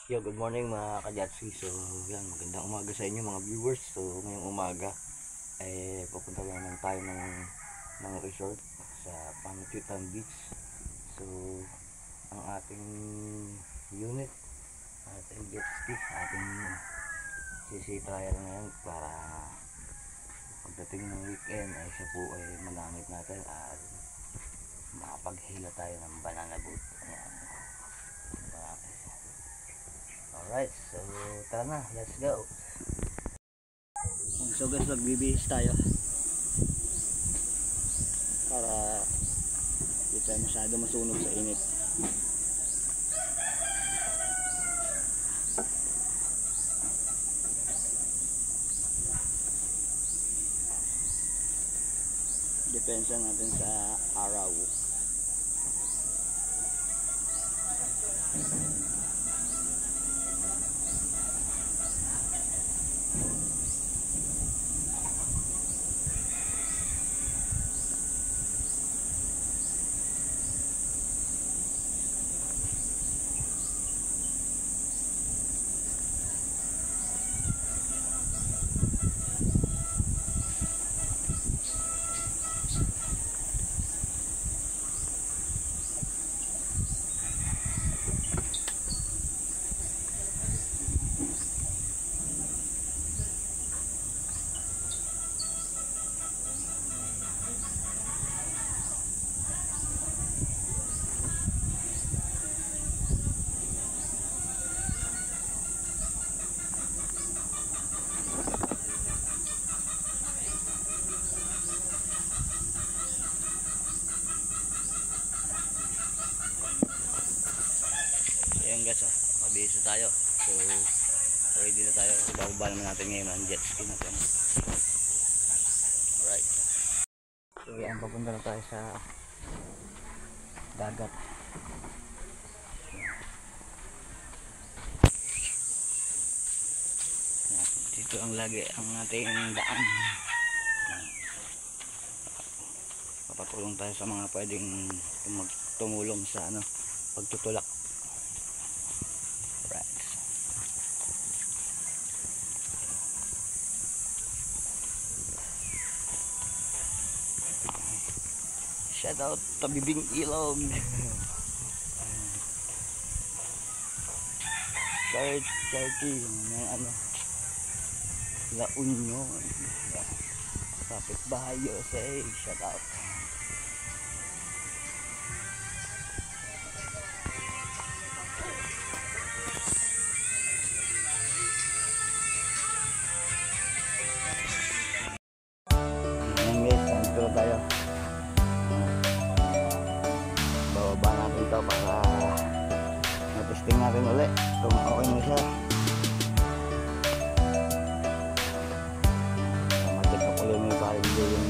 Yo, good morning mga ka-Jatsi. So, yan, magandang umaga sa inyo mga viewers. So, ngayong umaga pupunta naman tayo ng resort sa Pangututan Beach. So, ang ating unit, ating jet ski, ating sisitrayan ngayon para pagdating ng weekend ay siya po ay magamit natin at makapaghila tayo ng banana boat. Ayan. Alright, so tara na, let's go. So guys, magbibihis tayo para hindi tayo masyado masunog sa init. Depensa natin sa araw. Ayan guys, mabihis na tayo. So ready na tayo. Bababa naman natin ngayon ang jet ski natin. Alright. So yan, papunta na tayo sa dagat. Dito ang lagi ang ating daan. Papatulong tayo sa mga pwedeng tumulong sa pagtutulak. Shout out Tabibing Ilog. Charity ng La Union. Kapit bahay USA. Shout out. Ayan guys, nandito tayo. Bababa natin ito para matesting natin ulit kung okay na siya. Matik na pala yung parang yung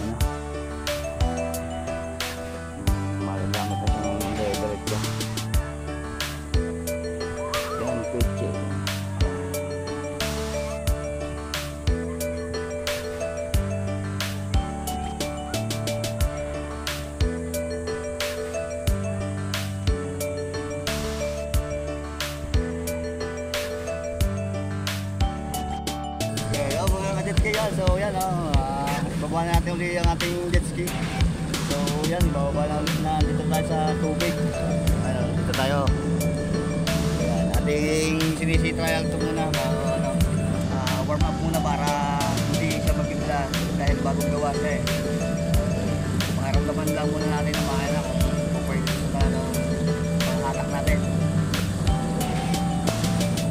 magagamit na siya ng diretso. Yan, pitching. So yan bababa natin ulit ang ating jet ski. So yan, bababa na ulit na dito tayo sa tubig. Dito tayo. Yan, ating sinisitrial ito muna. Warm up muna para hindi siya magkibla dahil bagong gawa siya eh. Makaramdaman lang muna natin na mahal na kung pwede sa panghatak natin.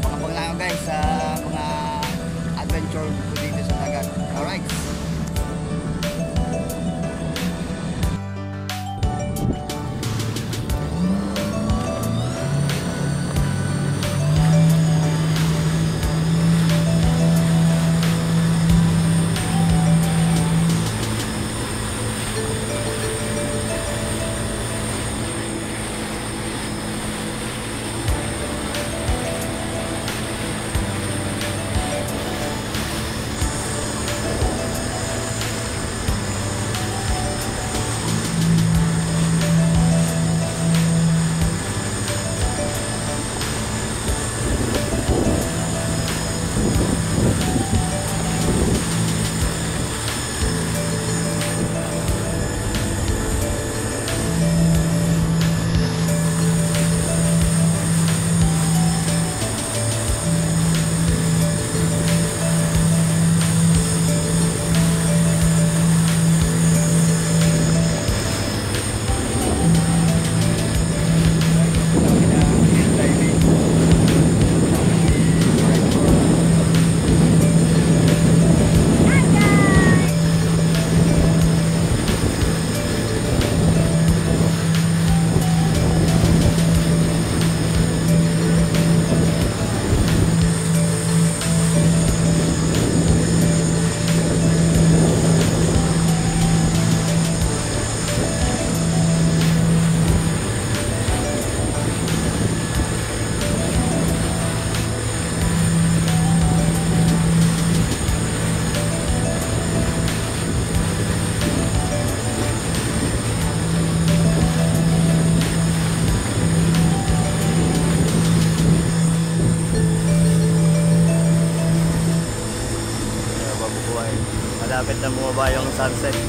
Pakapag lang guys sa mga adventure dito sa dagat. Alright. baba yung sunset. So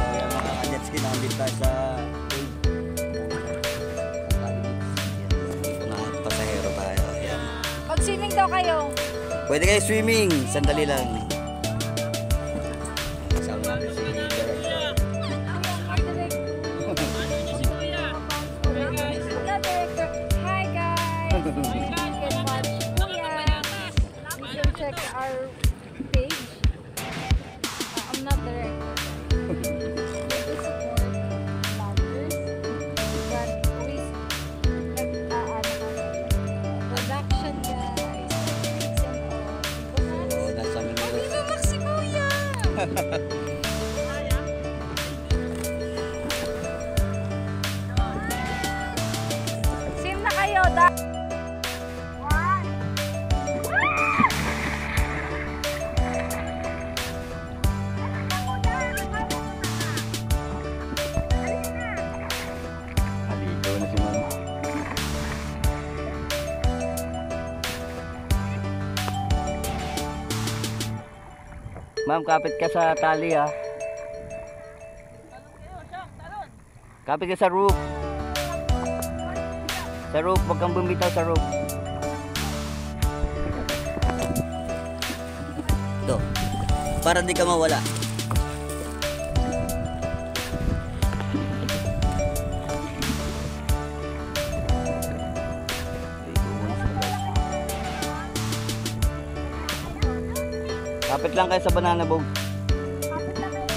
yan mga ka-jet ski, nakandito tayo sa dito na pasahero tayo. Ayan. Mag-swimming daw kayo. Pwede kayo swimming, sandali lang. Kasama natin si Director. Hi guys! You can watch Kuya. You can check our page. I'm not director. We do support vloggers, but we production guys, tips and all. So, nasa Manila. Viva Max si Kuya! Sim na kayo, da! One! Aligo na si Ma'am. Ma'am, kapit ka sa tali ha. Kapit ka sa roof. Sa roof, huwag kang bumitaw sa roof. Ito, para di ka mawala. Kapit lang kayo sa banana boat. Kapit na kayo.